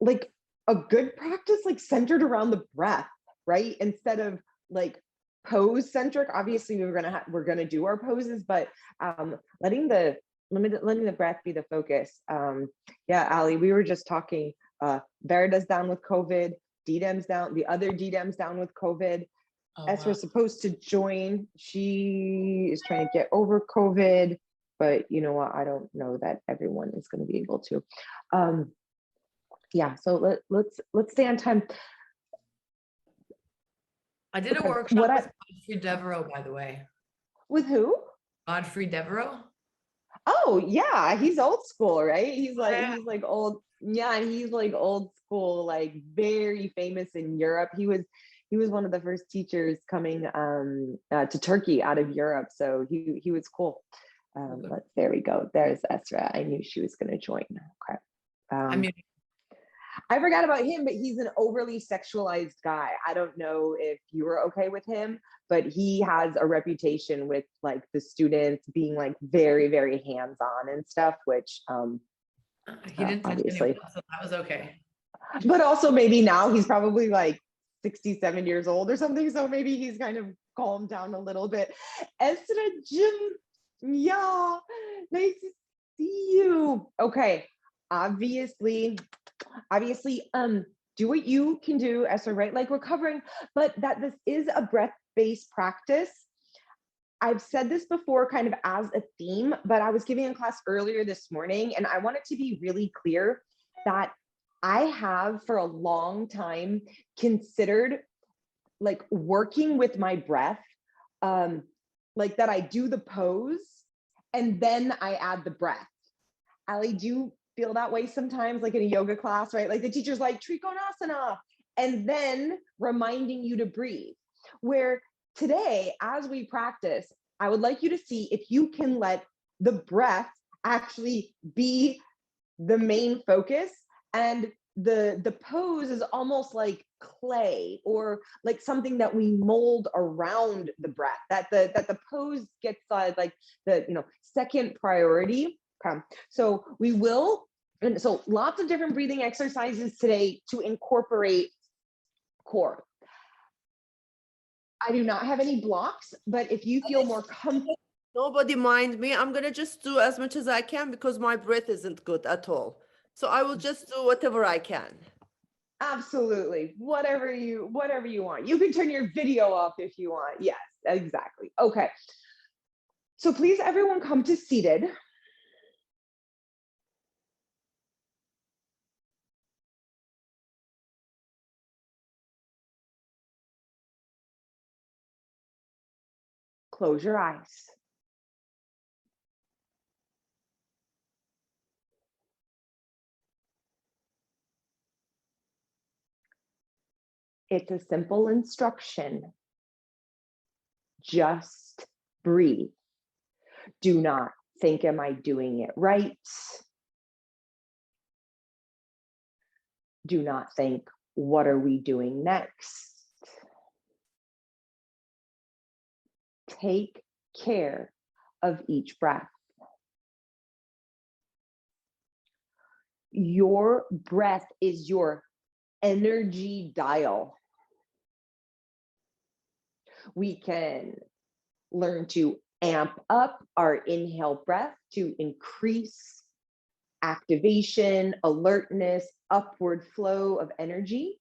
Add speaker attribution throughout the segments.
Speaker 1: like a good practice, like centered around the breath, right? Instead of like pose centric. Obviously we're gonna do our poses, but letting the breath be the focus. Yeah, Ali, we were just talking, Verida's down with COVID, DDEM's down, the other DDEM's down with COVID.
Speaker 2: Oh,
Speaker 1: Esther's supposed to join. She is trying to get over COVID, but you know what? I don't know that everyone is going to be able to. Yeah, so let's stay on time.
Speaker 2: I did a workshop with Godfrey Devereaux, by the way.
Speaker 1: With who?
Speaker 2: Godfrey Devereaux.
Speaker 1: Oh yeah, he's old school, right? He's like old. Yeah, he's like old school, like very famous in Europe. He was one of the first teachers coming to Turkey out of Europe, so he was cool. There we go. There's Esra. I knew she was going to join. Okay. I forgot about him, but he's an overly sexualized guy. I don't know if you were okay with him, but he has a reputation with like the students being like very, very hands-on and stuff, which
Speaker 2: he didn't touch
Speaker 1: obviously
Speaker 2: anyone, so that was okay.
Speaker 1: But also maybe now he's probably like 67 years old or something, so maybe he's kind of calmed down a little bit. Esra Jim, yeah, nice to see you. Okay, obviously, do what you can do, Esther, right? Like we're covering, but that this is a breath-based practice. I've said this before kind of as a theme, but I was giving a class earlier this morning, and I want it to be really clear that I have for a long time considered like working with my breath, like that I do the pose and then I add the breath. Ali, do you feel that way sometimes, like in a yoga class, right? Like the teacher's like Triconasana, and then reminding you to breathe. Where today, as we practice, I would like you to see if you can let the breath actually be the main focus, and the pose is almost like clay or like something that we mold around the breath, that the pose gets like the second priority. Okay, so we will, and so lots of different breathing exercises today to incorporate core. I do not have any blocks, but if you feel more comfortable,
Speaker 3: nobody mind me. I'm gonna just do as much as I can because my breath isn't good at all. So I will just do whatever I can.
Speaker 1: Absolutely, whatever you want. You can turn your video off if you want. Yes, exactly. Okay. So please, everyone, come to seated. Close your eyes. It's a simple instruction. Just breathe. Do not think, am I doing it right? Do not think, what are we doing next? Take care of each breath. Your breath is your energy dial. We can learn to amp up our inhale breath to increase activation, alertness, upward flow of energy.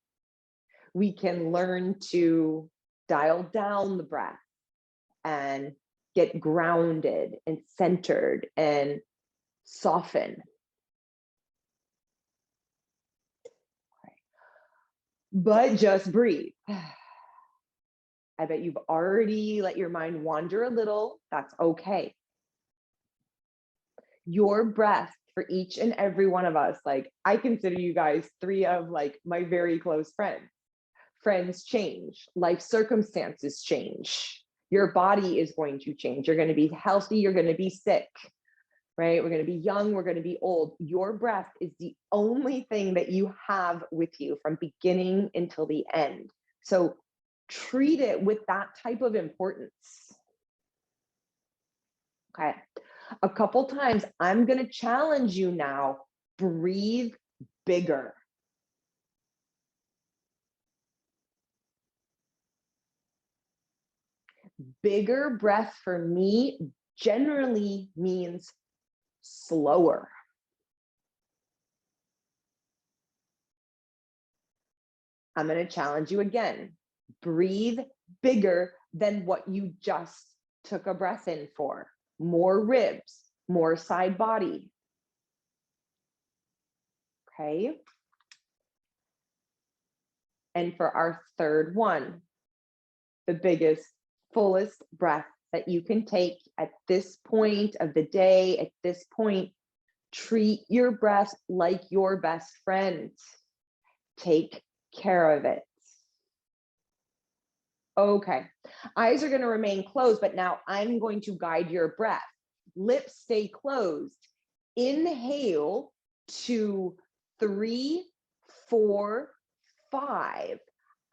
Speaker 1: We can learn to dial down the breath and get grounded and centered and soften. But just breathe. I bet you've already let your mind wander a little. That's okay. Your breath for each and every one of us, like I consider you guys three of like my very close friends. Friends change, life circumstances change. Your body is going to change. You're going to be healthy, you're going to be sick, right? We're going to be young, we're going to be old. Your breath is the only thing that you have with you from beginning until the end. So treat it with that type of importance. Okay, a couple times I'm going to challenge you now, breathe bigger. bigger breath for me generally means slower. I'm going to challenge you again. Breathe bigger than what you just took a breath in for. More ribs, more side body. Okay. And for our third one, the biggest, fullest breath that you can take at this point of the day, at this point, treat your breath like your best friend. Take care of it. Okay, eyes are going to remain closed, but now I'm going to guide your breath. Lips stay closed. Inhale, 2, 3, 4, 5.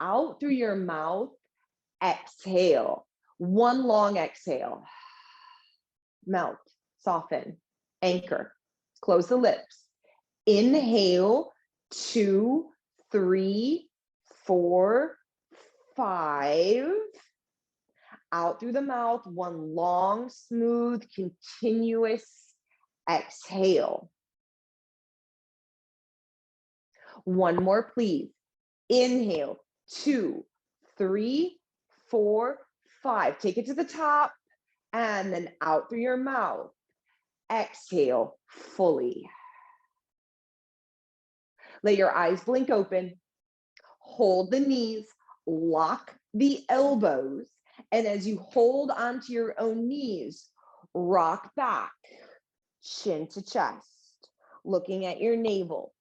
Speaker 1: Out through your mouth, exhale. One long exhale. Melt, soften, anchor. Close the lips. Inhale, 2, 3, 4, 5. Out through the mouth, one long, smooth, continuous exhale. One more, please. Inhale, 2, 3, 4, 5. Take it to the top and then out through your mouth. Exhale fully. Let your eyes blink open. Hold the knees, lock the elbows, and as you hold onto your own knees, rock back, chin to chest, looking at your navel.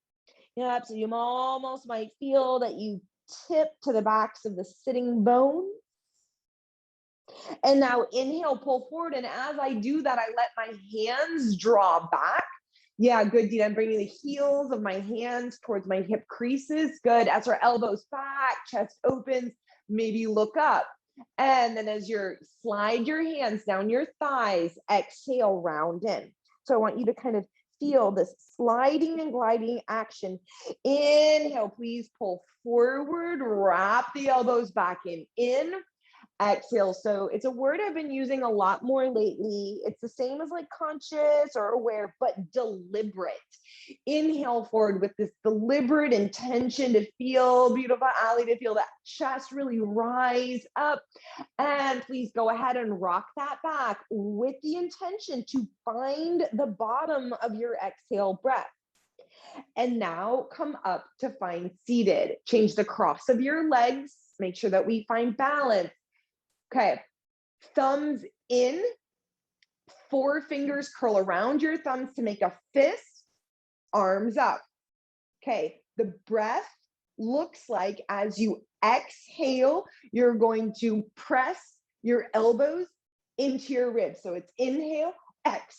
Speaker 1: Yep, so you almost might feel that you tip to the backs of the sitting bones. And now inhale, pull forward, and as I do that, I let my hands draw back. Yeah, good, Dina. I'm bringing the heels of my hands towards my hip creases. Good. As our elbows back, chest opens, maybe look up. And then as you slide your hands down your thighs, exhale, round in. So I want you to kind of feel this sliding and gliding action. Inhale, please pull forward, wrap the elbows back in. Exhale. So it's a word I've been using a lot more lately. It's the same as like conscious or aware, but deliberate. Inhale forward with this deliberate intention to feel, beautiful Ali, to feel that chest really rise up. And please go ahead and rock that back with the intention to find the bottom of your exhale breath. And now come up to find seated. Change the cross of your legs. Make sure that we find balance. Okay, thumbs in, 4 fingers curl around your thumbs to make a fist, arms up. Okay, the breath looks like as you exhale, you're going to press your elbows into your ribs. So it's inhale, X.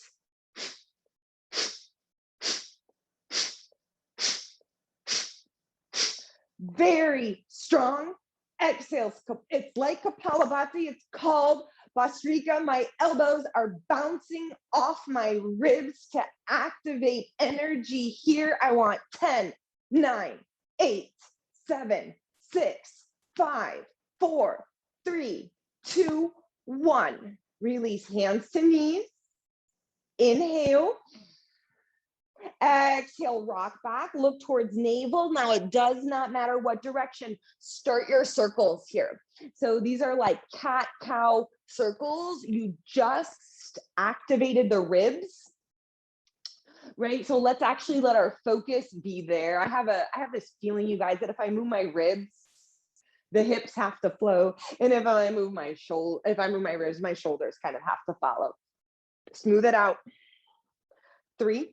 Speaker 1: Very strong. Exhale. It's like Kapalabhati. It's called Bastrika. My elbows are bouncing off my ribs to activate energy here. I want 10, 9, 8, 7, 6, 5, 4, 3, 2, 1. Release hands to knees. Inhale. Exhale, rock back, look towards navel. Now it does not matter what direction. Start your circles here. So these are like cat-cow circles. You just activated the ribs, right? So let's actually let our focus be there. I have this feeling, you guys, that if I move my ribs, the hips have to flow. And if I move my ribs, my shoulders kind of have to follow. Smooth it out. 3,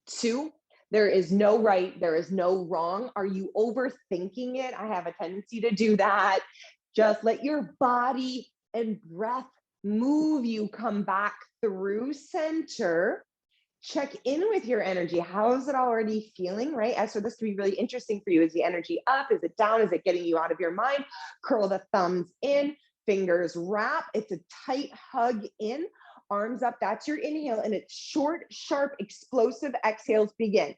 Speaker 1: 2, there is no right, there is no wrong. Are you overthinking it? I have a tendency to do that. Just let your body and breath move you, come back through center. Check in with your energy. How is it already feeling, right? So this can be really interesting for you. Is the energy up? Is it down? Is it getting you out of your mind? Curl the thumbs in, fingers wrap. It's a tight hug in. Arms up, that's your inhale, and it's short, sharp, explosive exhales begin.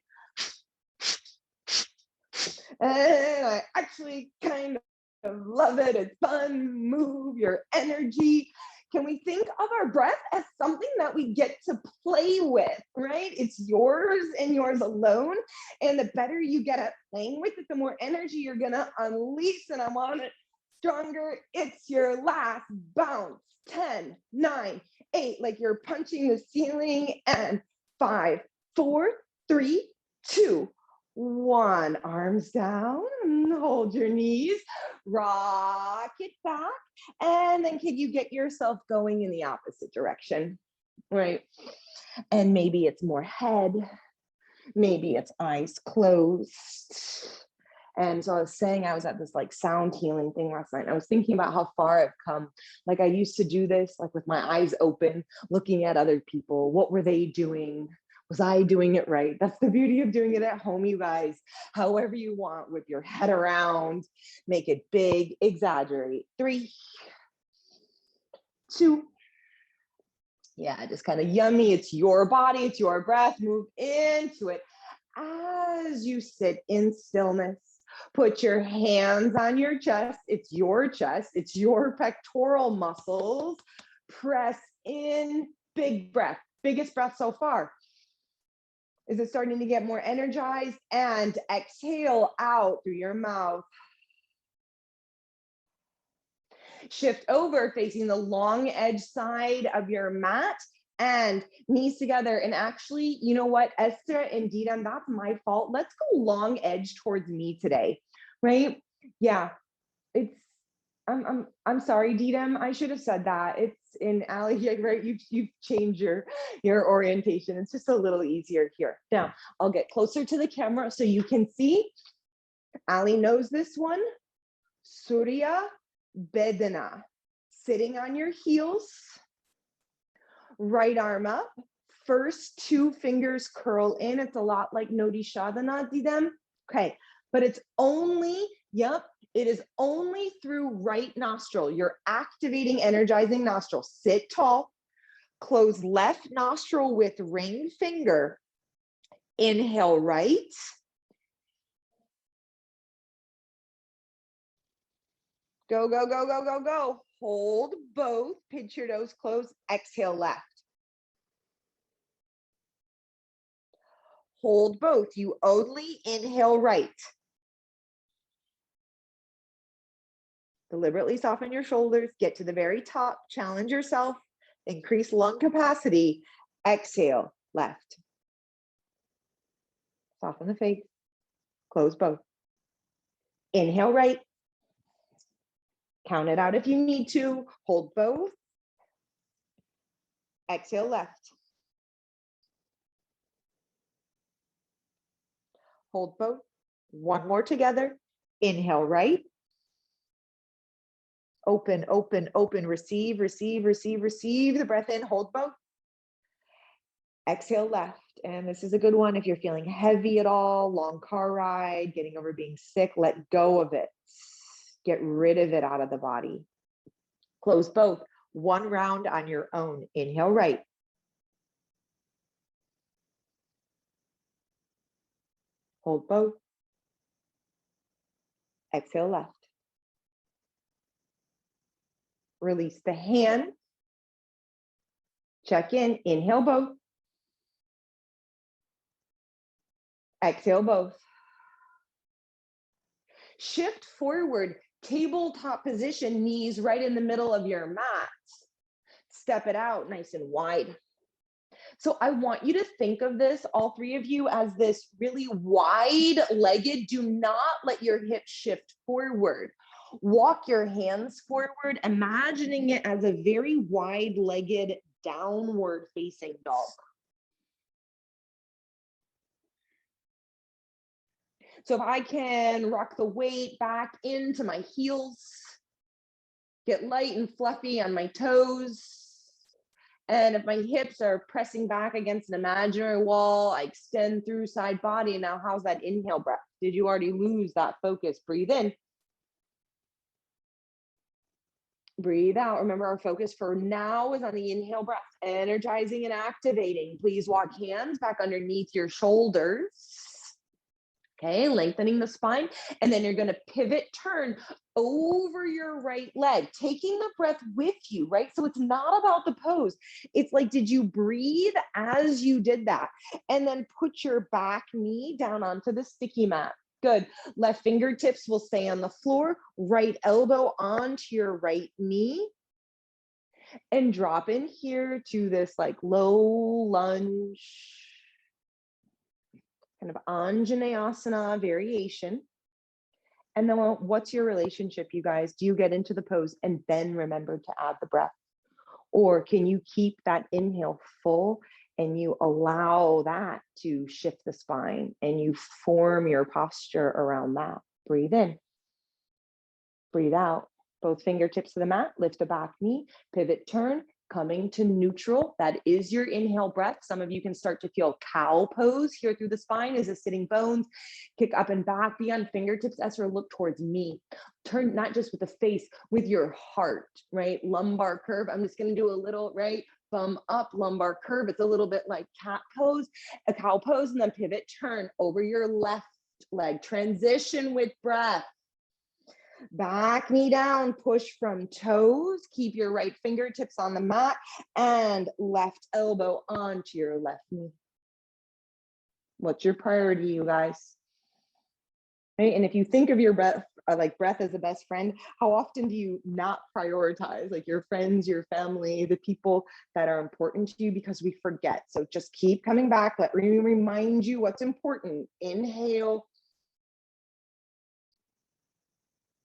Speaker 1: And I actually kind love it. It's fun. Move your energy. Can we think of our breath as something that we get to play with, right? It's yours and yours alone. And the better you get at playing with it, the more energy you're going to unleash. And I want it stronger. It's your last bounce. 10, 9, 8, like you're punching the ceiling. And 5, 4, 3, 2, 1. Arms down, hold your knees, rock it back. And then can you get yourself going in the opposite direction, right? And maybe it's more head, maybe it's eyes closed. And so I was saying, I was at this like sound healing thing last night. And I was thinking about how far I've come. Like I used to do this, like with my eyes open, looking at other people. What were they doing? Was I doing it right? That's the beauty of doing it at home, you guys. However you want, with your head around, make it big, exaggerate. 3, 2. Yeah, just kind of yummy. It's your body, it's your breath. Move into it. As you sit in stillness, put your hands on your chest. It's your pectoral muscles. Press in, big breath, biggest breath so far. Is it starting to get more energized? And exhale out through your mouth. Shift over, facing the long edge side of your mat and knees together. And actually, you know what, Esther and Didam, that's my fault. Let's go long edge towards me today, right? Yeah, I'm sorry, Didam. I should have said that. It's in Ali, right? You've changed your orientation. It's just a little easier here. Now, I'll get closer to the camera so you can see. Ali knows this one. Surya Bedana. Sitting on your heels. Right arm up. First 2 fingers curl in. It's a lot like Nodi Shadana, Didam. Okay, but it's only, it is only through right nostril. You're activating, energizing nostril. Sit tall, close left nostril with ring finger. Inhale right. Go, go, go, go, go, go. Hold both, pinch your nose close, exhale left. Hold both, you only inhale right. Deliberately soften your shoulders, get to the very top, challenge yourself, increase lung capacity, exhale, left. Soften the face, close both. Inhale right. Count it out if you need to, hold both. Exhale left. Hold both. One more together. Inhale right. Open, open, open, receive, receive, receive, receive the breath in, hold both. Exhale left. And this is a good one. If you're feeling heavy at all, long car ride, getting over being sick, let go of it. Get rid of it out of the body. Close both. One round on your own. Inhale right. Hold both. Exhale left. Release the hand. Check in. Inhale both. Exhale both. Shift forward. Tabletop position, knees right in the middle of your mat. Step it out nice and wide. So I want you to think of this, all 3 of you, as this really wide-legged. Do not let your hips shift forward. Walk your hands forward, imagining it as a very wide-legged, downward-facing dog. So if I can rock the weight back into my heels, get light and fluffy on my toes. And if my hips are pressing back against an imaginary wall, I extend through side body. Now, how's that inhale breath? Did you already lose that focus? Breathe in. Breathe out. Remember, our focus for now is on the inhale breath, energizing and activating. Please walk hands back underneath your shoulders. Okay, lengthening the spine, and then you're going to pivot, turn over your right leg, taking the breath with you, right? So it's not about the pose. It's like, did you breathe as you did that? And then put your back knee down onto the sticky mat. Good. Left fingertips will stay on the floor, right elbow onto your right knee, and drop in here to this like low lunge, kind of Anjaneyasana variation. And then what's your relationship, you guys? Do you get into the pose and then remember to add the breath? Or can you keep that inhale full and you allow that to shift the spine and you form your posture around that? Breathe in, breathe out. Both fingertips to the mat, lift the back knee, pivot, turn, coming to neutral. That is your inhale breath. Some of you can start to feel cow pose here through the spine as the sitting bones kick up and back. Be on fingertips, Esther, look towards me. Turn not just with the face, with your heart, right? Lumbar curve. I'm just going to do a little, right? Bum up, lumbar curve. It's a little bit like cat pose, a cow pose, and then pivot, turn over your left leg. Transition with breath. Back knee down, push from toes, keep your right fingertips on the mat and left elbow onto your left knee. What's your priority, you guys? Right? And if you think of your breath, like breath as a best friend, how often do you not prioritize like your friends, your family, the people that are important to you, because we forget. So just keep coming back. Let me remind you what's important. Inhale.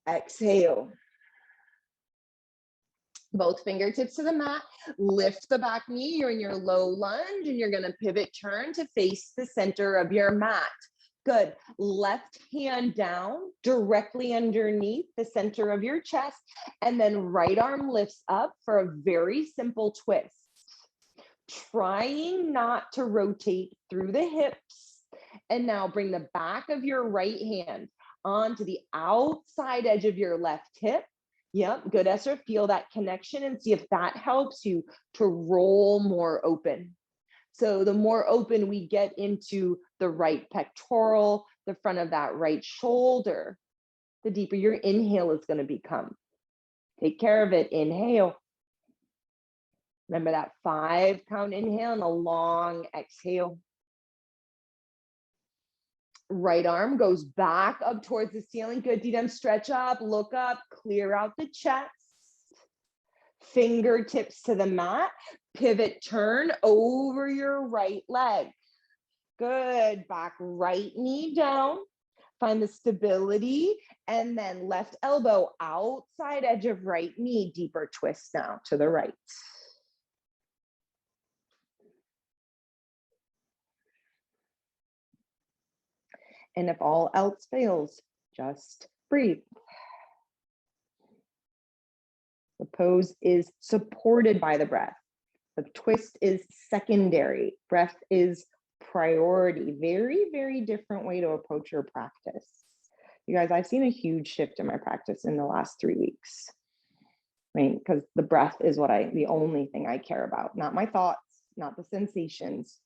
Speaker 1: Exhale. Both fingertips to the mat, lift the back knee, you're in your low lunge and you're gonna pivot, turn to face the center of your mat. Good, left hand down, directly underneath the center of your chest, and then right arm lifts up for a very simple twist. Trying not to rotate through the hips, and now bring the back of your right hand onto the outside edge of your left hip. Yep, good, Esther. Feel that connection and see if that helps you to roll more open. So the more open we get into the right pectoral, the front of that right shoulder, the deeper your inhale is going to become. Take care of it. Inhale. Remember that 5 count inhale and a long exhale. Right arm goes back up towards the ceiling. Good, Didem, stretch up, look up, clear out the chest. Fingertips to the mat, pivot, turn over your right leg. Good, back right knee down. Find the stability, and then left elbow outside edge of right knee, deeper twist now to the right. And if all else fails, just breathe. The pose is supported by the breath. The twist is secondary. Breath is priority. Very, very different way to approach your practice. You guys, I've seen a huge shift in my practice in the last 3 weeks, right? Because the breath is the only thing I care about, not my thoughts, not the sensations,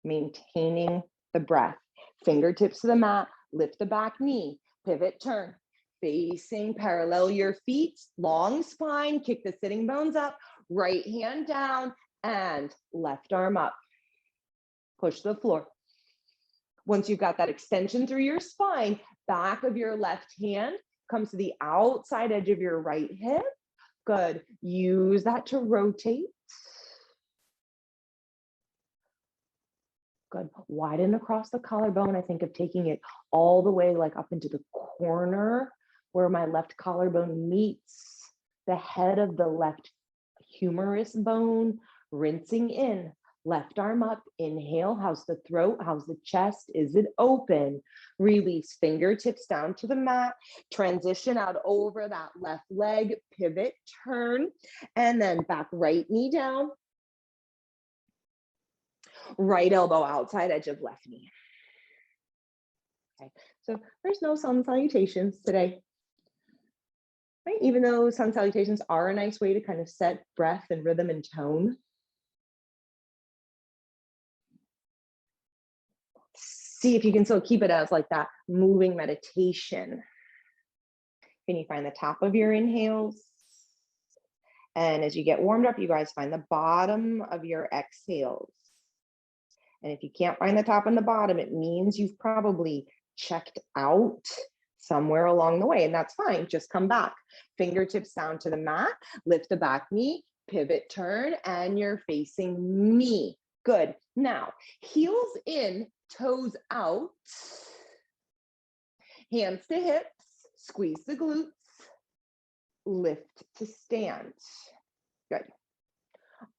Speaker 1: maintaining the breath. Fingertips to the mat, lift the back knee, pivot, turn, facing parallel your feet, long spine, kick the sitting bones up, right hand down, and left arm up. Push the floor. Once you've got that extension through your spine, back of your left hand comes to the outside edge of your right hip. Good. Use that to rotate. Good. Widen across the collarbone. I think of taking it all the way like up into the corner where my left collarbone meets the head of the left humerus bone. Rinsing in. Left arm up. Inhale. How's the throat? How's the chest? Is it open? Release. Fingertips down to the mat. Transition out over that left leg. Pivot. Turn. And then back right knee down. Right elbow outside edge of left knee. Okay, so there's no sun salutations today, right? Even though sun salutations are a nice way to kind of set breath and rhythm and tone. See if you can still keep it as like that moving meditation. Can you find the top of your inhales? And as you get warmed up, you guys find the bottom of your exhales. And if you can't find the top and the bottom, it means you've probably checked out somewhere along the way, and that's fine. Just come back. Fingertips down to the mat, lift the back knee, pivot, turn, and you're facing me. Good. Now, heels in, toes out, hands to hips, squeeze the glutes, lift to stand. Good.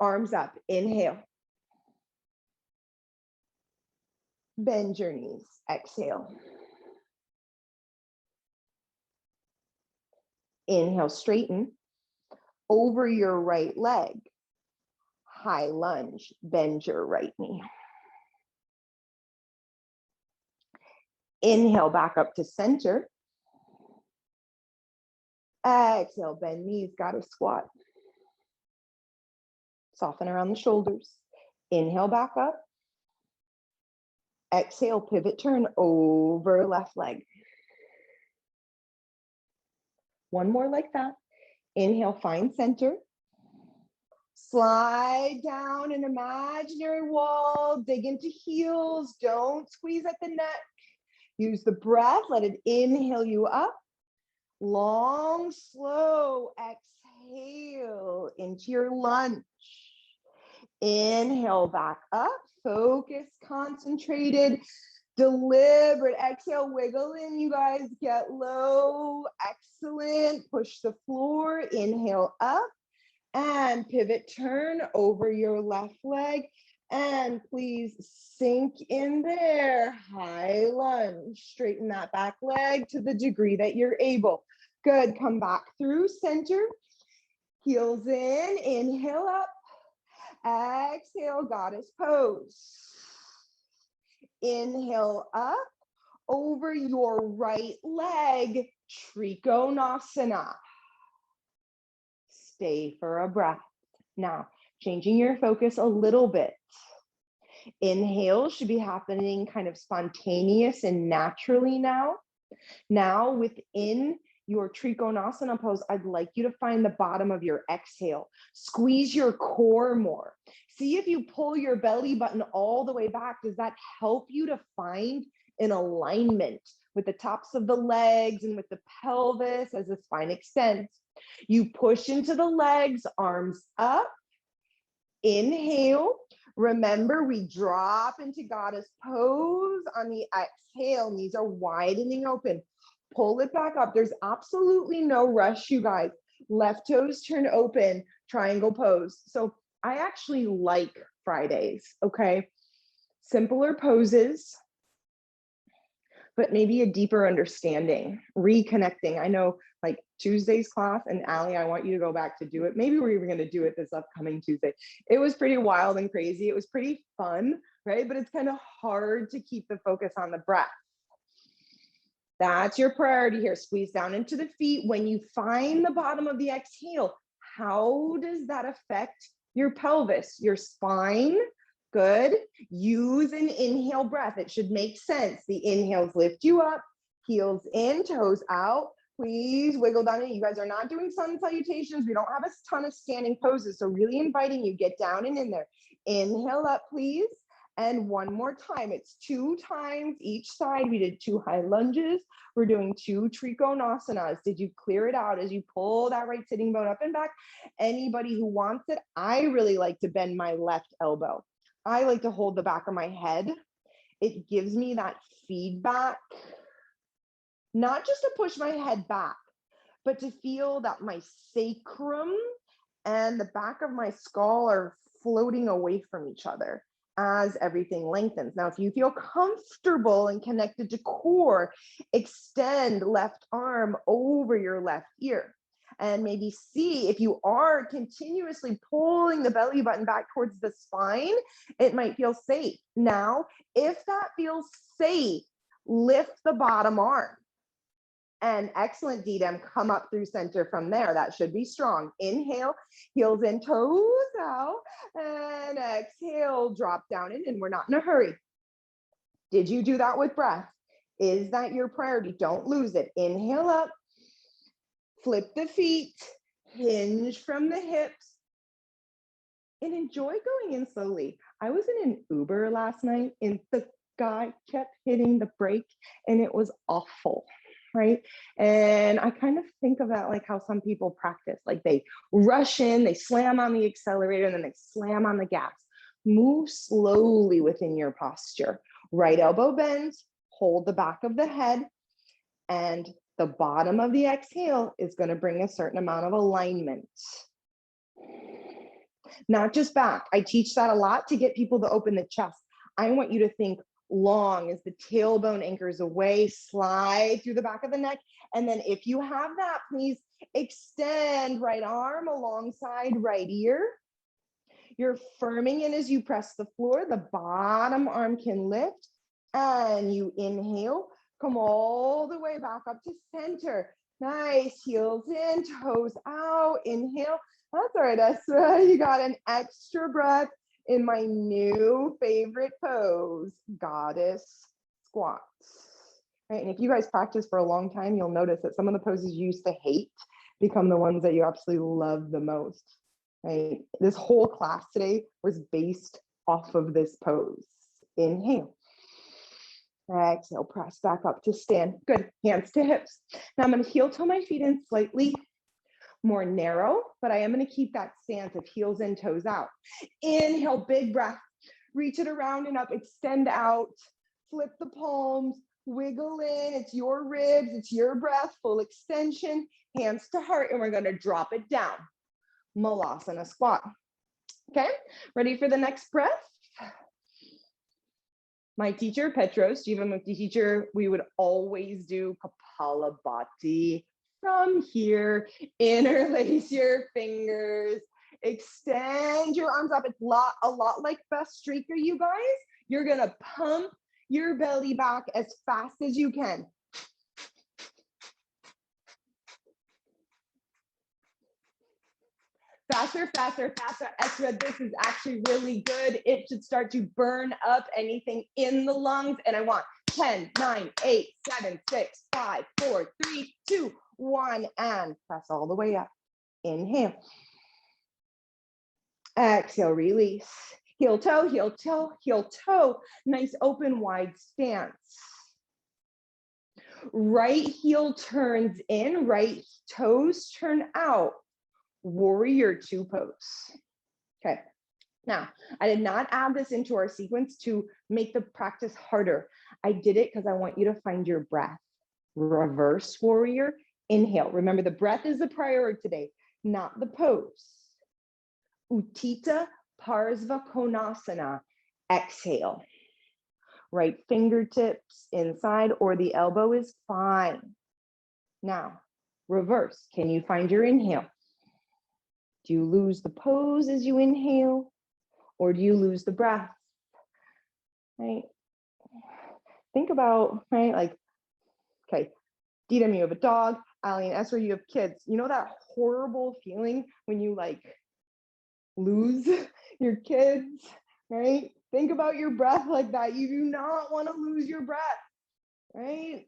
Speaker 1: Arms up, inhale. Bend your knees, exhale. Inhale, straighten over your right leg. High lunge, bend your right knee. Inhale, back up to center. Exhale, bend knees, goddess squat. Soften around the shoulders. Inhale, back up. Exhale, pivot, turn over left leg. One more like that. Inhale, find center. Slide down an imaginary wall, dig into heels. Don't squeeze at the neck. Use the breath, let it inhale you up. Long, slow exhale into your lunge. Inhale back up, focus, concentrated, deliberate exhale, wiggle in, you guys, get low, excellent, push the floor, inhale up, and pivot, turn over your left leg, and please sink in there, high lunge, straighten that back leg to the degree that you're able. Good, come back through center, heels in, inhale up, exhale, goddess pose. Inhale up over your right leg, Triconasana. Stay for a breath. Now, changing your focus a little bit. Inhale should be happening kind of spontaneous and naturally now. Now, within your Triconasana pose, I'd like you to find the bottom of your exhale. Squeeze your core more. See if you pull your belly button all the way back. Does that help you to find an alignment with the tops of the legs and with the pelvis as the spine extends? You push into the legs, arms up. Inhale. Remember, we drop into goddess pose on the exhale. Knees are widening open. Pull it back up. There's absolutely no rush, you guys. Left toes turn open, triangle pose. So I actually like Fridays, okay? Simpler poses, but maybe a deeper understanding, reconnecting. I know like Tuesday's class, and Allie, I want you to go back to do it. Maybe we're even gonna do it this upcoming Tuesday. It was pretty wild and crazy. It was pretty fun, right? But it's kind of hard to keep the focus on the breath. That's your priority here. Squeeze down into the feet. When you find the bottom of the exhale, how does that affect your pelvis, your spine? Good. Use an inhale breath. It should make sense. The inhales lift you up, heels in, toes out. Please wiggle down in. You guys are not doing sun salutations. We don't have a ton of standing poses. So really inviting you, get down and in there. Inhale up, please. And one more time, it's 2 times each side. We did 2 high lunges. We're doing 2 Triconasanas. Did you clear it out as you pull that right sitting bone up and back? Anybody who wants it, I really like to bend my left elbow. I like to hold the back of my head. It gives me that feedback, not just to push my head back, but to feel that my sacrum and the back of my skull are floating away from each other as everything lengthens. Now, if you feel comfortable and connected to core, extend left arm over your left ear. And maybe see if you are continuously pulling the belly button back towards the spine, it might feel safe. Now, if that feels safe, lift the bottom arm. And excellent, DDM, come up through center from there. That should be strong. Inhale, heels in, toes out, and exhale, drop down in, and we're not in a hurry. Did you do that with breath? Is that your priority? Don't lose it. Inhale up, flip the feet, hinge from the hips, and enjoy going in slowly. I was in an Uber last night and the guy kept hitting the brake and it was awful, right? And I kind of think of that like how some people practice, like they rush in, they slam on the accelerator, and then they slam on the gas. Move slowly within your posture. Right elbow bends, hold the back of the head, and the bottom of the exhale is going to bring a certain amount of alignment. Not just back. I teach that a lot to get people to open the chest. I want you to think long as the tailbone anchors away, slide through the back of the neck. And then if you have that, please extend right arm alongside right ear. You're firming in as you press the floor. The bottom arm can lift, and you inhale, come all the way back up to center. Nice, heels in, toes out, inhale. That's all right, Esra. You got an extra breath in my new favorite pose, goddess squats. Right, and if you guys practice for a long time, you'll notice that some of the poses you used to hate become the ones that you absolutely love the most. Right, this whole class today was based off of this pose. Inhale. Exhale, press back up to stand. Good, hands to hips. Now I'm going to heel toe my feet in slightly more narrow, but I am going to keep that stance of heels in, toes out. Inhale, big breath. Reach it around and up, extend out, flip the palms, wiggle in. It's your ribs, it's your breath, full extension, hands to heart, and we're going to drop it down. Malasana squat. Okay, ready for the next breath? My teacher, Petros, Jivamukti teacher, we would always do Kapalabhati from here. Interlace your fingers, extend your arms up. It's a lot like best streaker, you guys. You're gonna pump your belly back as fast as you can. Faster, faster, faster, extra. This is actually really good. It should start to burn up anything in the lungs. And I want 10, 9, 8, 7, 6, 5, 4, 3, 2, 1, and press all the way up. Inhale. Exhale, release. Heel toe, heel toe, heel toe. Nice open wide stance. Right heel turns in, right toes turn out. Warrior two pose. Okay, now I did not add this into our sequence to make the practice harder. I did it because I want you to find your breath. Reverse warrior, inhale. Remember, the breath is the priority today, not the pose. Utthita Parsva Konasana, exhale. Right fingertips inside or the elbow is fine. Now, reverse. Can you find your inhale? Do you lose the pose as you inhale, or do you lose the breath? Right? Think about, right, like, okay, Didam, you have a dog, Ali and Esther, you have kids. You know that horrible feeling when you like lose your kids, right? Think about your breath like that. You do not want to lose your breath, right?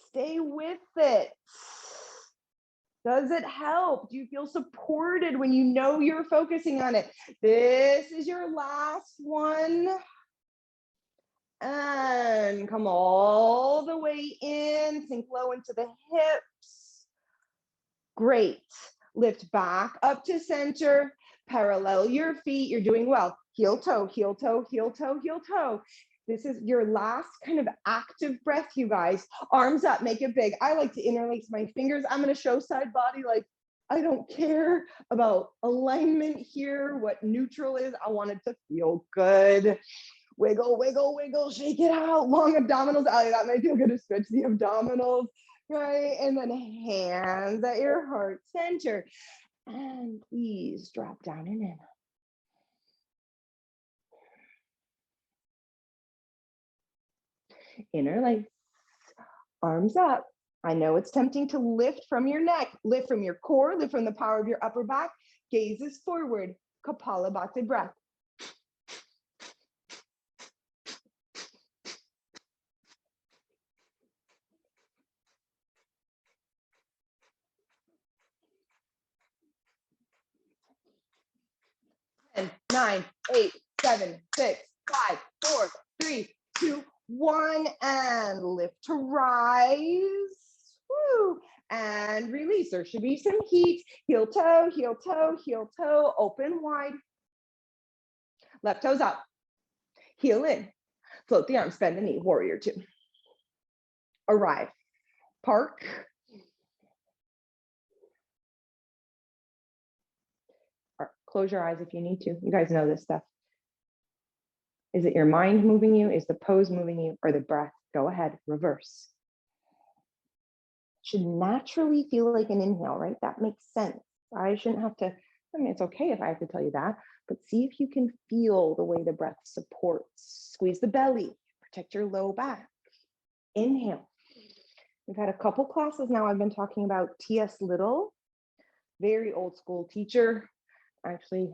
Speaker 1: Stay with it. Does it help? Do you feel supported when you know you're focusing on it? This is your last one. And come all the way in, sink low into the hips. Great. Lift back up to center. Parallel your feet. You're doing well. Heel toe, heel toe, heel toe, heel toe. This is your last kind of active breath, you guys. Arms up, make it big. I like to interlace my fingers. I'm going to show side body like I don't care about alignment here, what neutral is. I want it to feel good. Wiggle, wiggle, wiggle, shake it out. Long abdominals. Ali, that might feel good to stretch the abdominals, right? And then hands at your heart center. And please drop down and in. Interlace, arms up. I know it's tempting to lift from your neck, lift from your core, lift from the power of your upper back. Gazes forward, Kapalabhati breath. 9, 8, 7, 6, 5, 4, 3, 2, 1, and lift to rise. Woo. And release. There should be some heat. Heel toe, heel toe, heel toe, open wide. Left toes up. Heel in. Float the arms, bend the knee, warrior 2. Arrive. Park. Close your eyes if you need to. You guys know this stuff. Is it your mind moving you? Is the pose moving you, or the breath? Go ahead, reverse. Should naturally feel like an inhale, right? That makes sense. I shouldn't have to, I mean, it's okay if I have to tell you that, but see if you can feel the way the breath supports. Squeeze the belly, protect your low back. Inhale. We've had a couple classes now. I've been talking about T.S. Little, very old school teacher. Actually,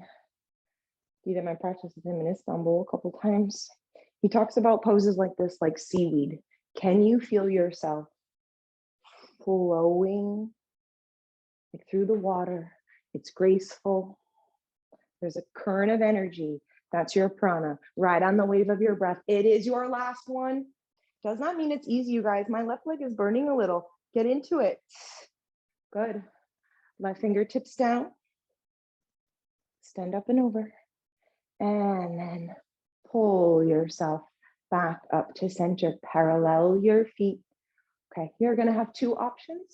Speaker 1: did my practice with him in Istanbul a couple times. He talks about poses like this, like seaweed. Can you feel yourself flowing like through the water? It's graceful. There's a current of energy. That's your prana. Ride on the wave of your breath. It is your last one. Does not mean it's easy, you guys. My left leg is burning a little. Get into it. Good. Left fingertips down. Stand up and over. And then pull yourself back up to center. Parallel your feet. Okay, you're going to have two options.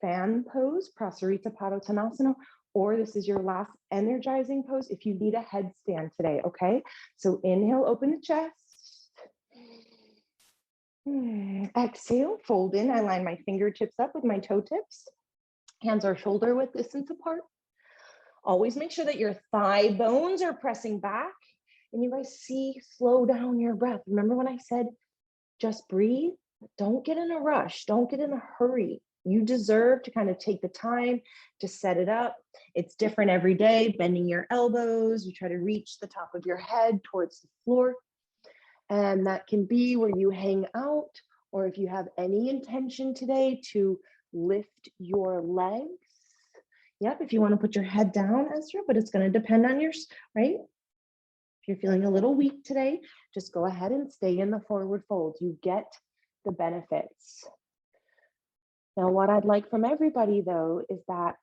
Speaker 1: Fan pose, Prasarita Padottanasana, or this is your last energizing pose if you need a headstand today, okay? So inhale, open the chest. Exhale, fold in. I line my fingertips up with my toe tips. Hands are shoulder width distance apart. Always make sure that your thigh bones are pressing back. And you guys see, slow down your breath. Remember when I said, just breathe? Don't get in a rush. Don't get in a hurry. You deserve to kind of take the time to set it up. It's different every day, bending your elbows. You try to reach the top of your head towards the floor. And that can be where you hang out, or if you have any intention today to lift your legs. Yep, if you want to put your head down, Ezra, but it's going to depend on your, right? If you're feeling a little weak today, just go ahead and stay in the forward fold. You get the benefits. Now, what I'd like from everybody, though, is that,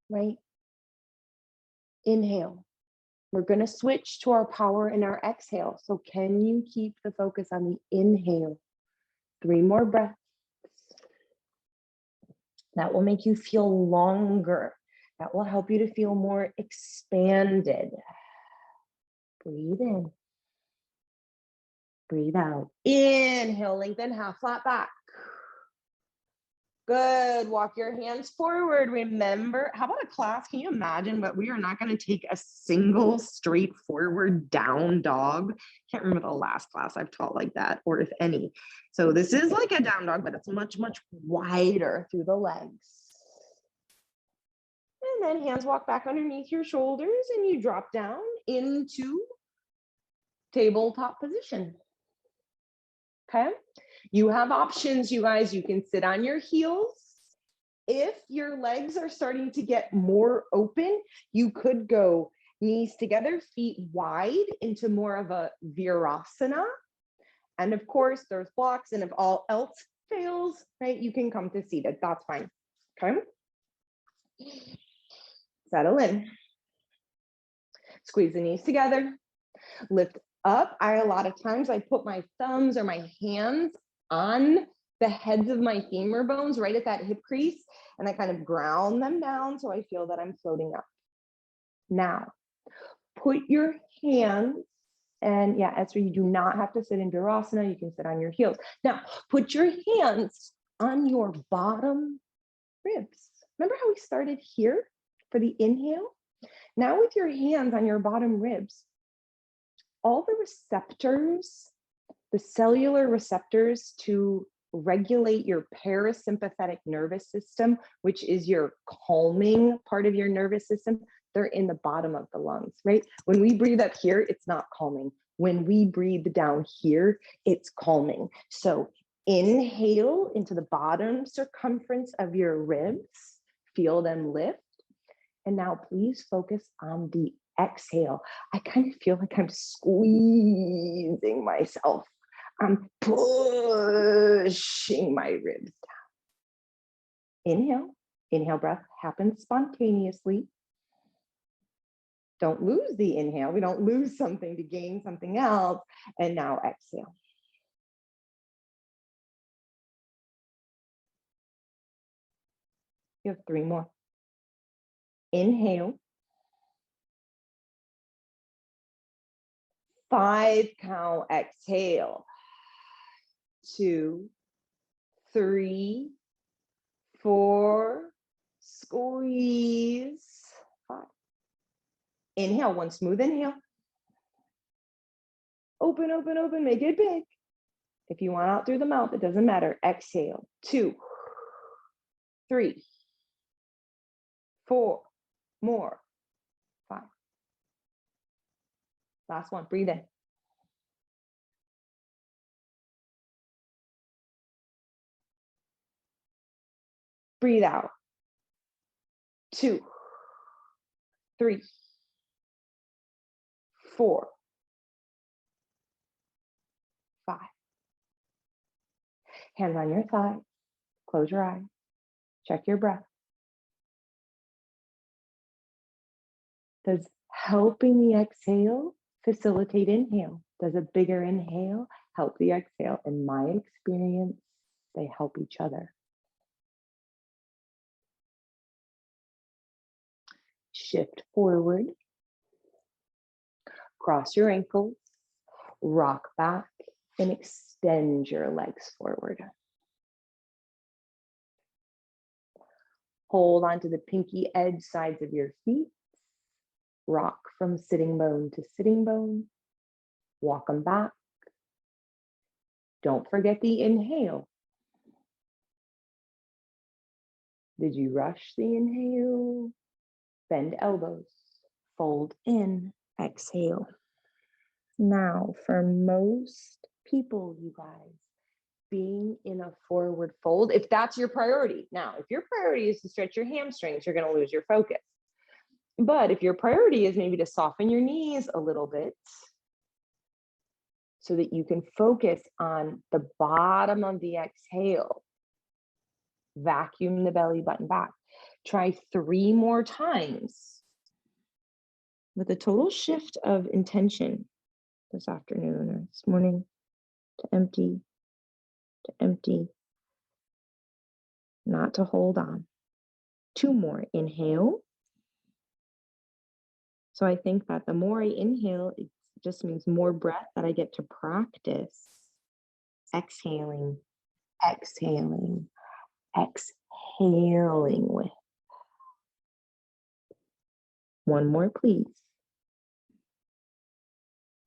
Speaker 1: right? Inhale. We're going to switch to our power in our exhale. So can you keep the focus on the inhale? 3 more breaths. That will make you feel longer. That will help you to feel more expanded. Breathe in. Breathe out. Inhale, lengthen, half flat back. Good. Walk your hands forward. Remember, how about a class? Can you imagine? But we are not going to take a single straightforward down dog. Can't remember the last class I've taught like that, or if any. So this is like a down dog, but it's much, much wider through the legs. And then hands walk back underneath your shoulders and you drop down into tabletop position. Okay. You have options, you guys. You can sit on your heels. If your legs are starting to get more open, you could go knees together, feet wide into more of a virasana. And of course, there's blocks, and if all else fails, right, you can come to seated. That's fine. Okay. Settle in. Squeeze the knees together. Lift up. A lot of times I put my thumbs or my hands on the heads of my femur bones right at that hip crease, and I kind of ground them down so I feel that I'm floating up. Now, put your hands, and yeah, Esther, you do not have to sit in Virasana. You can sit on your heels. Now, put your hands on your bottom ribs. Remember how we started here for the inhale? Now with your hands on your bottom ribs, all the receptors, the cellular receptors to regulate your parasympathetic nervous system, which is your calming part of your nervous system, they're in the bottom of the lungs, right? When we breathe up here, it's not calming. When we breathe down here, it's calming. So inhale into the bottom circumference of your ribs, feel them lift. And now please focus on the exhale. I kind of feel like I'm squeezing myself. I'm pushing my ribs down. Inhale breath happens spontaneously. Don't lose the inhale. We don't lose something to gain something else. And now exhale. You have 3 more. Inhale. 5 count, exhale. 2, 3, 4, squeeze. 5. Inhale, one smooth inhale. Open, open, open, make it big. If you want out through the mouth, it doesn't matter. Exhale. 2, 3, 4, more. 5. Last one, breathe in. Breathe out. 2, 3, 4, 5. Hands on your thigh. Close your eyes. Check your breath. Does helping the exhale facilitate inhale? Does a bigger inhale help the exhale? In my experience, they help each other. Shift forward. Cross your ankles. Rock back and extend your legs forward. Hold onto the pinky edge sides of your feet. Rock from sitting bone to sitting bone. Walk them back. Don't forget the inhale. Did you rush the inhale? Bend elbows. Fold in. Exhale. Now, for most people, you guys, being in a forward fold, if that's your priority. Now, if your priority is to stretch your hamstrings, you're going to lose your focus. But if your priority is maybe to soften your knees a little bit so that you can focus on the bottom of the exhale, vacuum the belly button back. Try 3 more times with a total shift of intention this afternoon or this morning to empty, not to hold on. 2 more. Inhale. So I think that the more I inhale, it just means more breath that I get to practice. Exhaling, exhaling, exhaling with. 1 more, please.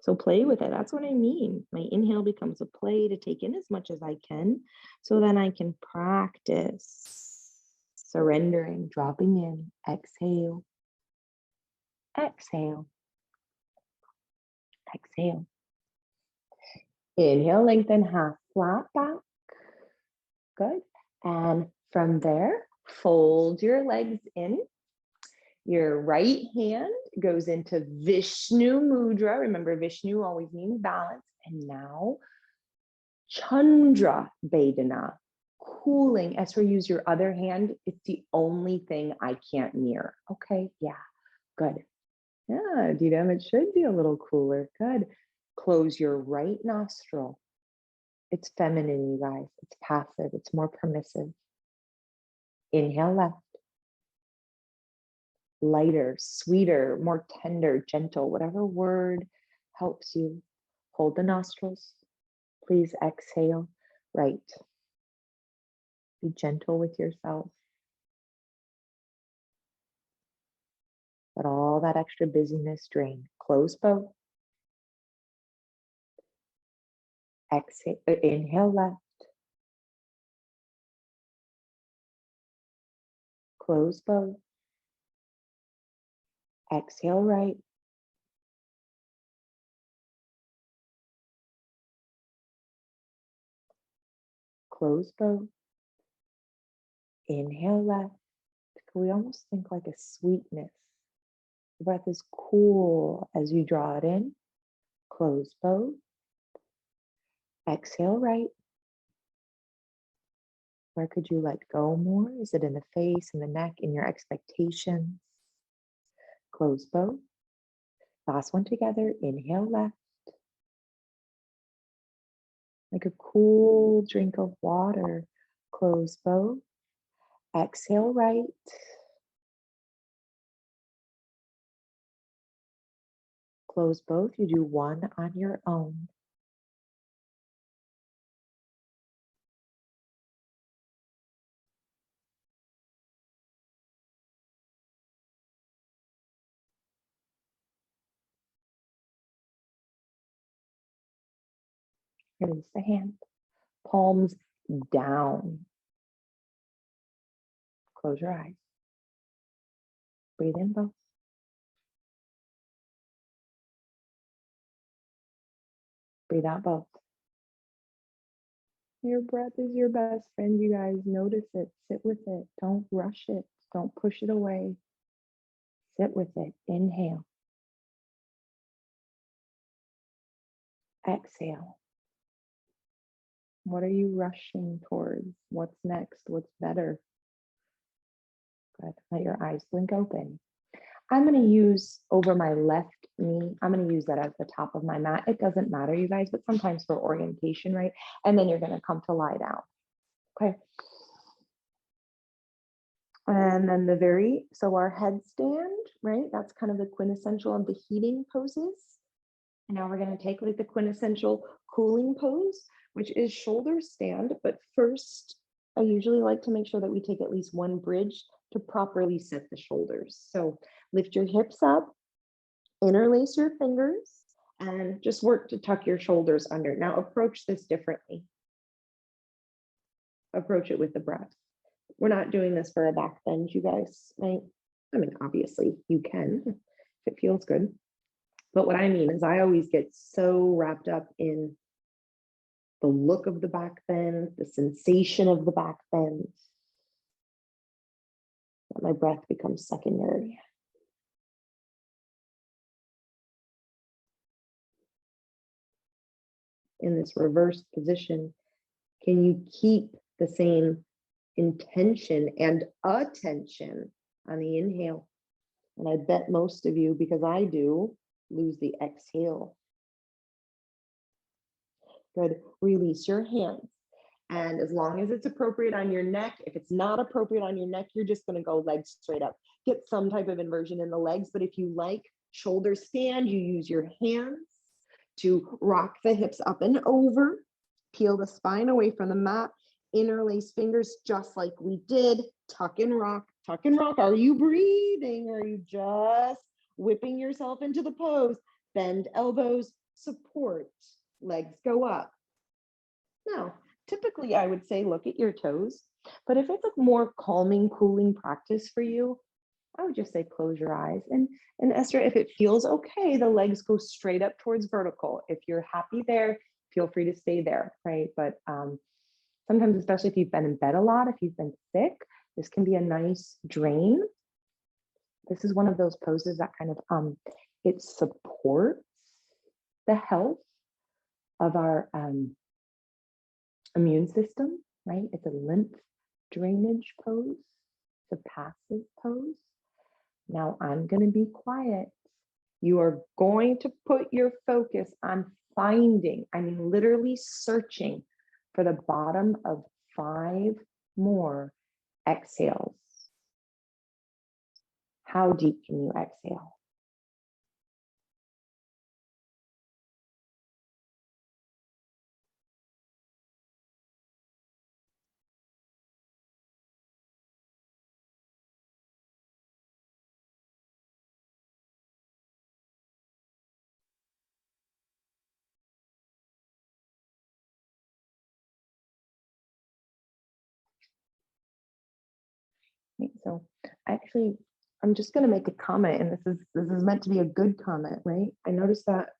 Speaker 1: So play with it. That's what I mean. My inhale becomes a play to take in as much as I can, so then I can practice surrendering, dropping in, exhale, exhale, exhale. Inhale, lengthen, half flat back. Good. And from there, fold your legs in. Your right hand goes into Vishnu Mudra. Remember, Vishnu always means balance. And now, Chandra Vedana, cooling. Esther, use your other hand. It's the only thing I can't mirror. Okay, yeah, good. Yeah, Didam, it should be a little cooler. Good. Close your right nostril. It's feminine, you guys. It's passive. It's more permissive. Inhale left. Lighter, sweeter, more tender, gentle, whatever word helps you. Hold the nostrils. Please exhale right. Be gentle with yourself. Let all that extra busyness drain. Close both. Exhale, inhale left. Close both. Exhale right. Close both. Inhale left. we almost think like a sweetness. The breath is cool as you draw it in. Close both. Exhale right. Where could you let go more? Is it in the face, in the neck, in your expectations? Close both. Last one together. Inhale left. Like a cool drink of water. Close both. Exhale right. Close both. You do one on your own. Release the hand. Palms down. Close your eyes. Breathe in both. Breathe out both. Your breath is your best friend, you guys. Notice it. Sit with it. Don't rush it. Don't push it away. Sit with it. Inhale. Exhale. What are you rushing towards? What's next? What's better? Good. Let your eyes blink open. I'm going to use over my left knee. I'm going to use that as the top of my mat. It doesn't matter, you guys, but sometimes for orientation, right? And then you're going to come to lie down. Okay. And then so our headstand, right? That's kind of the quintessential of the heating poses. And now we're going to take like the quintessential cooling pose, which is shoulder stand. But first, I usually like to make sure that we take at least one bridge to properly set the shoulders. So lift your hips up, interlace your fingers, and just work to tuck your shoulders under. Now approach this differently. Approach it with the breath. We're not doing this for a back bend, you guys, right? I mean, obviously you can if it feels good. But what I mean is I always get so wrapped up in the look of the back bend, the sensation of the back bend, that my breath becomes secondary. In this reversed position, can you keep the same intention and attention on the inhale? And I bet most of you, because I do, lose the exhale. Good. Release your hands. And as long as it's appropriate on your neck, if it's not appropriate on your neck, you're just going to go legs straight up. Get some type of inversion in the legs. But if you like shoulder stand, you use your hands to rock the hips up and over. Peel the spine away from the mat. Interlace fingers just like we did. Tuck and rock. Tuck and rock. Are you breathing? Or are you just whipping yourself into the pose? Bend elbows, support. Legs go up. Now, typically I would say look at your toes, but if it's a more calming, cooling practice for you, I would just say close your eyes. And Esther, if it feels okay, the legs go straight up towards vertical. If you're happy there, feel free to stay there, right? But sometimes, especially if you've been in bed a lot, if you've been sick, this can be a nice drain. This is one of those poses that kind of, it supports the health of our immune system, right? It's a lymph drainage pose. It's a passive pose. Now I'm going to be quiet. You are going to put your focus on finding, I mean, literally searching for the bottom of 5 more exhales. How deep can you exhale? So actually, I'm just going to make a comment, and this is meant to be a good comment, right? I noticed that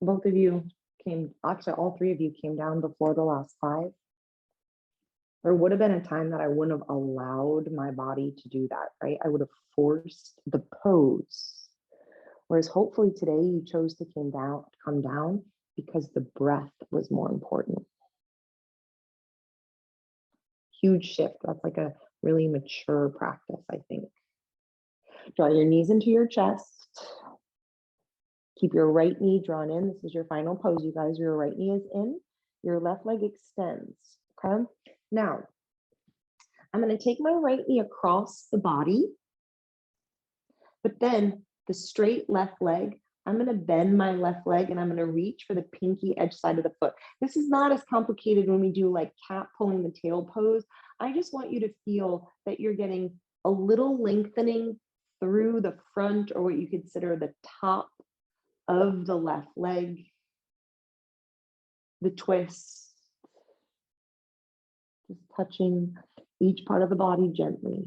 Speaker 1: both of you came, actually all 3 of you came down before the last 5. There would have been a time that I wouldn't have allowed my body to do that, right? I would have forced the pose. Whereas hopefully today you chose to come down because the breath was more important. Huge shift. That's like a really mature practice, I think. Draw your knees into your chest. Keep your right knee drawn in. This is your final pose, you guys. Your right knee is in. Your left leg extends. Okay. Now, I'm going to take my right knee across the body, but then the straight left leg, I'm going to bend my left leg and I'm going to reach for the pinky edge side of the foot. This is not as complicated when we do like cat pulling the tail pose. I just want you to feel that you're getting a little lengthening through the front, or what you consider the top of the left leg, the twist, just touching each part of the body gently.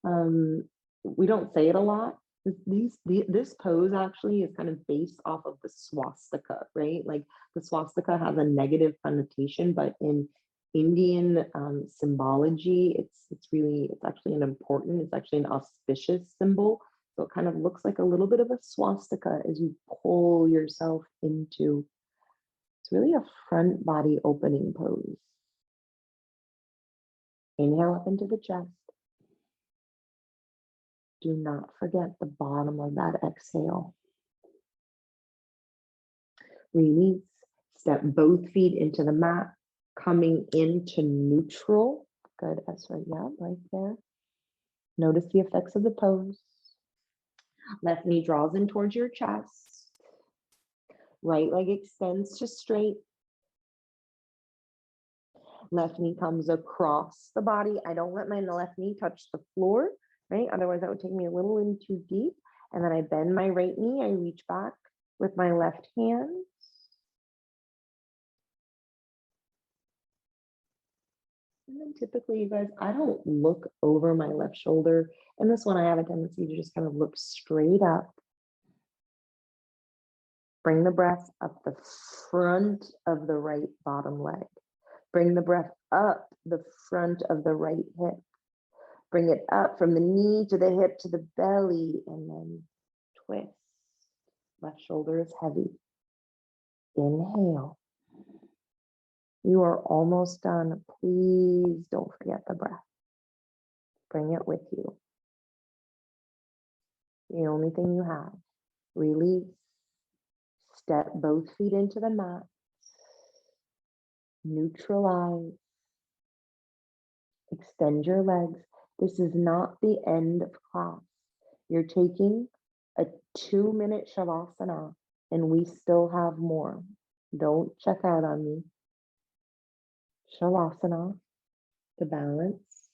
Speaker 1: We don't say it a lot. This pose actually is kind of based off of the swastika, right? Like the swastika has a negative connotation, but in Indian symbology, it's actually it's actually an auspicious symbol. So it kind of looks like a little bit of a swastika as you pull yourself into, it's really a front body opening pose. Inhale up into the chest. Do not forget the bottom of that exhale. Release. Step both feet into the mat, coming into neutral. Good, Esra. Yeah, right there. Notice the effects of the pose. Left knee draws in towards your chest. Right leg extends to straight. Left knee comes across the body. I don't let my left knee touch the floor, right? Otherwise that would take me a little in too deep. And then I bend my right knee. I reach back with my left hand. And then typically, you guys, I don't look over my left shoulder. And this one, I have a tendency to just kind of look straight up. Bring the breath up the front of the right bottom leg. Bring the breath up the front of the right hip. Bring it up from the knee to the hip to the belly, and then twist. Left shoulder is heavy. Inhale. You are almost done. Please don't forget the breath. Bring it with you. The only thing you have. Release. Step both feet into the mat. Neutralize. Extend your legs. This is not the end of class. You're taking a 2-minute shavasana, and we still have more. Don't check out on me. Shavasana to balance.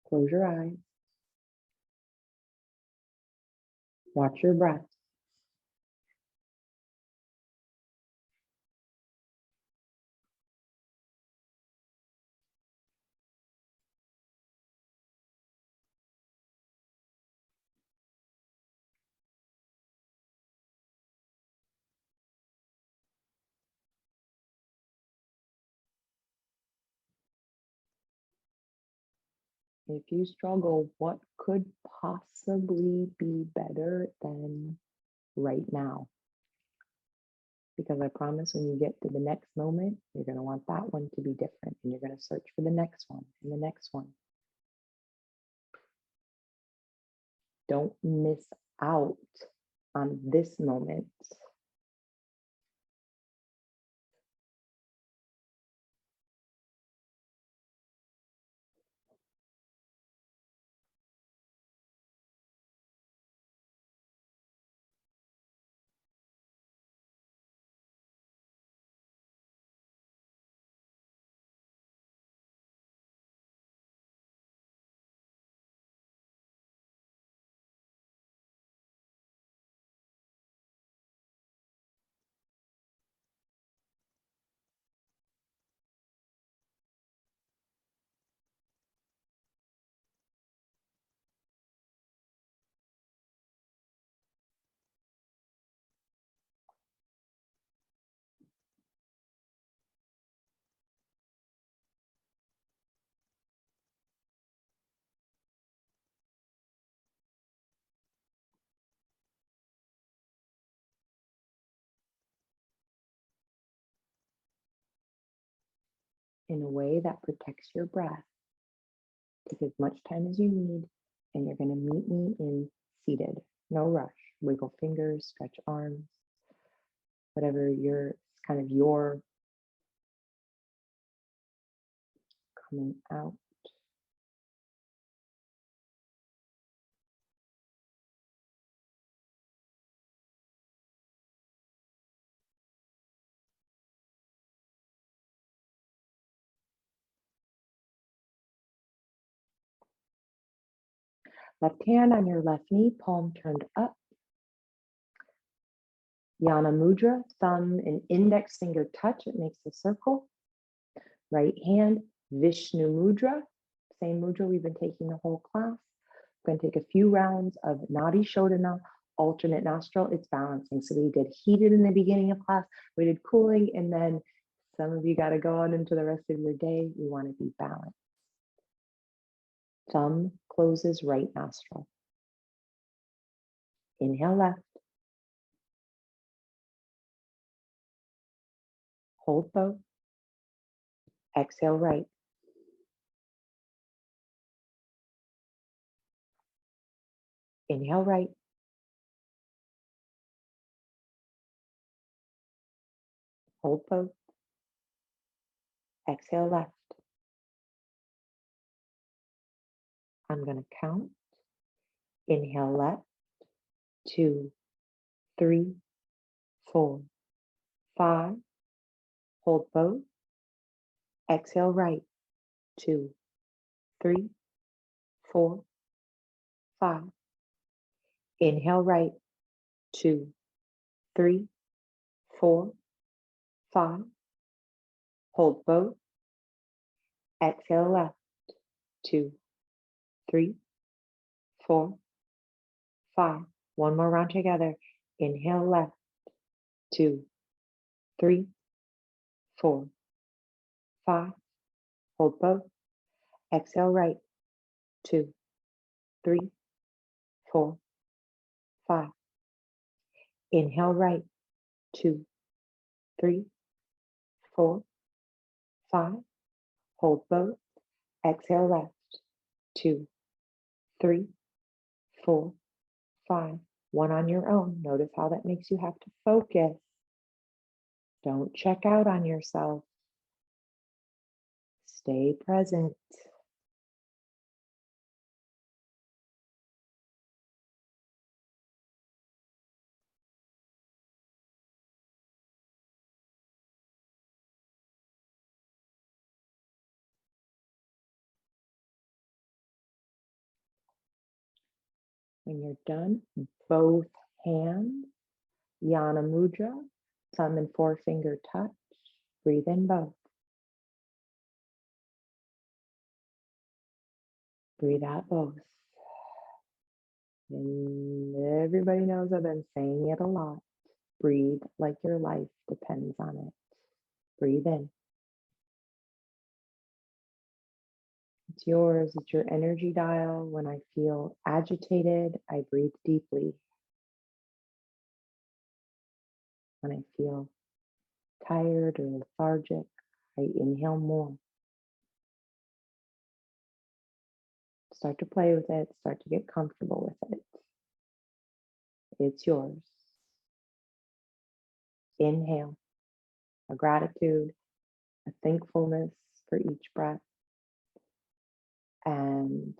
Speaker 1: Close your eyes. Watch your breath. If you struggle, what could possibly be better than right now? Because I promise when you get to the next moment, you're going to want that one to be different, and you're going to search for the next one and the next one. Don't miss out on this moment. in a way that protects your breath. Take as much time as you need, and you're going to meet me in seated. No rush. Wiggle fingers, stretch arms, whatever kind of your coming out. Left hand on your left knee, palm turned up. Yana Mudra, thumb and index finger touch, it makes a circle. Right hand, Vishnu Mudra, same mudra we've been taking the whole class. We're going to take a few rounds of Nadi Shodhana, alternate nostril, it's balancing. So we did heated in the beginning of class, we did cooling, and then some of you got to go on into the rest of your day. We want to be balanced. Thumb closes right nostril. Inhale left. Hold both. Exhale right. Inhale right. Hold both. Exhale left. I'm going to count. Inhale left. 2, 3, 4, 5. Hold both. Exhale right. 2, 3, 4, 5. Inhale right. 2, 3, 4, 5. Hold both. Exhale left. 2, 3, 4, 5. One more round together. Inhale left. 2, 3, 4, 5. Hold both. Exhale right. 2, 3, 4, 5. Inhale right. 2, 3, 4, 5. Hold both. Exhale left. 2, 3, 4, 5. One on your own. Notice how that makes you have to focus. Don't check out on yourself. Stay present. When you're done, both hands, Yana Mudra, thumb and forefinger touch. Breathe in both. Breathe out both. And everybody knows I've been saying it a lot. Breathe like your life depends on it. Breathe in. It's yours. It's your energy dial. When I feel agitated, I breathe deeply. When I feel tired or lethargic, I inhale more. Start to play with it. Start to get comfortable with it. It's yours. Inhale, a gratitude, a thankfulness for each breath. And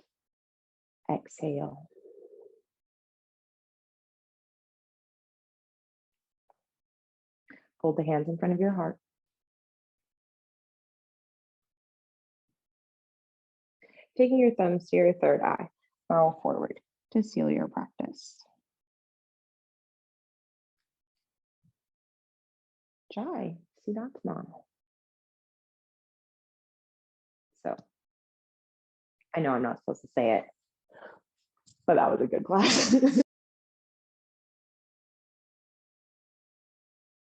Speaker 1: exhale. Hold the hands in front of your heart. Taking your thumbs to your third eye, bow forward to seal your practice. Jai, Siddhartha. So, I know I'm not supposed to say it, but that was a good class.